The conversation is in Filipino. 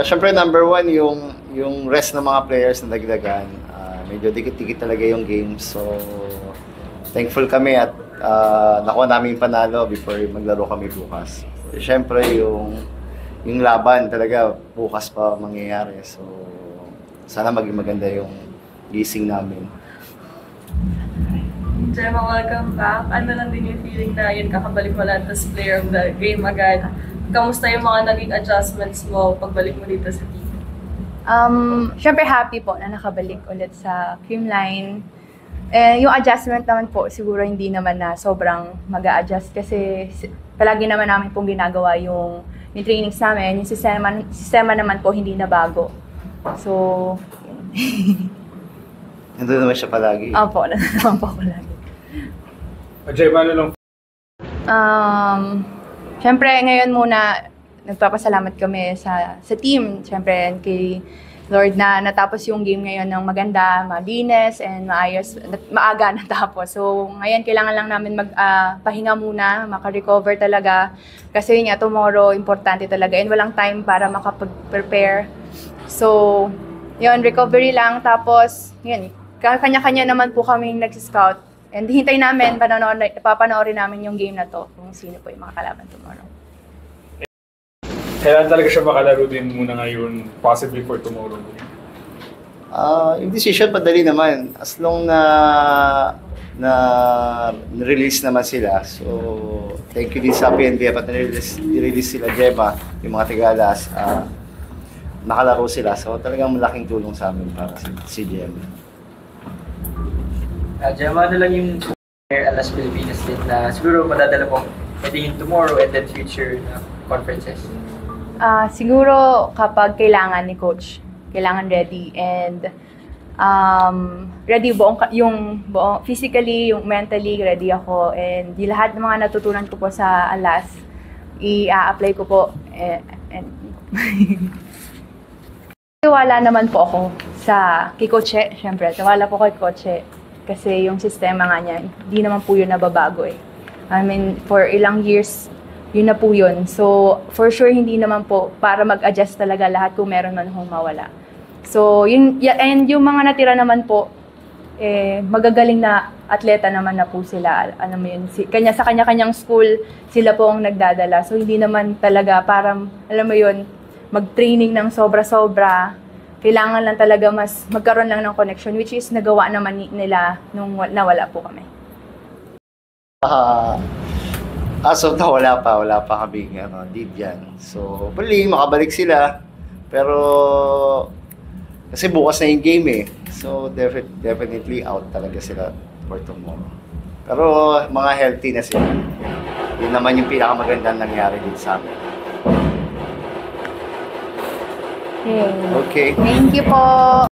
Siyempre number one yung rest ng mga players na dagdagan. Medyo dikit-dikit talaga yung game. So thankful kami at nakuha namin yung panalo before maglaro kami bukas. Siyempre yung laban talaga bukas pa mangyayari. So sana maging maganda yung gising namin. Gemma, welcome back. Ano lang din yung feeling na yun kakabalik mo lang tas player of the game agad? Kamusta yung mga naging adjustments mo pagbalik mo dito sa team? Siyempre happy po na nakabalik ulit sa Creamline. Yung adjustment naman po, siguro hindi naman na sobrang mag-a-adjust kasi palagi naman namin pong ginagawa yung trainings namin. Yung sistema naman po hindi na bago. So, Nandun naman siya palagi. Opo, naman po ako lagi. Gemma, ano lang? Siyempre, ngayon muna, nagpapasalamat kami sa team. Siyempre, kay Lord na natapos yung game ngayon ng maganda, malinis, and maayos, maaga natapos. So, ngayon, kailangan lang namin magpahinga muna, makarecover talaga. Kasi yun nga, tomorrow, importante talaga. And walang time para makapag-prepare. So, yun, recovery lang. Tapos, yun, kanya-kanya naman po kaming nag-scout. And hintay namin, papanoorin namin yung game na to, kung sino po yung mga kalaban tomorrow. Kailan talaga siya makalaro din muna ngayon, possibly for tomorrow? Yung decision padali naman. As long na release naman sila. So, thank you din sa PNB at nirelease sila Gemma, yung mga Tigalas. Nakalaro sila. So, talagang malaking tulong sa amin para si Gemma. Gemma, ano lang yung Alas Pilipinas din na siguro madadala mo heading in tomorrow and then future na conferences? Siguro kapag kailangan ni coach, kailangan ready and ready yung physically, yung mentally ready ako and di lahat ng mga natutunan ko po sa Alas i-apply ko po and tiwala naman po ako kay Coach. Syempre, tiwala po kay Coach kasi yung sistema nga niya, hindi naman po yun nababago eh. I mean, for ilang years, yun na po yun. So, for sure, hindi naman po para mag-adjust talaga lahat kung meron man hong mawala. So, and yung mga natira naman po, magagaling na atleta naman na po sila. Ano mo yun, sa kanya-kanyang school, sila po ang nagdadala. So, hindi naman talaga parang, alam mo yun, mag-training ng sobra-sobra. Kailangan lang talaga mas magkaroon lang ng connection, which is nagawa naman nila nung nawala po kami. As of now, wala pa kaming lead yan. So, bali, makabalik sila. Pero, kasi bukas na yung game eh. So, definitely out talaga sila for tomorrow. Pero, mga healthy na sila. Yun naman yung pinakamagandang nangyari din sa amin. Okay. Okay. Thank you po.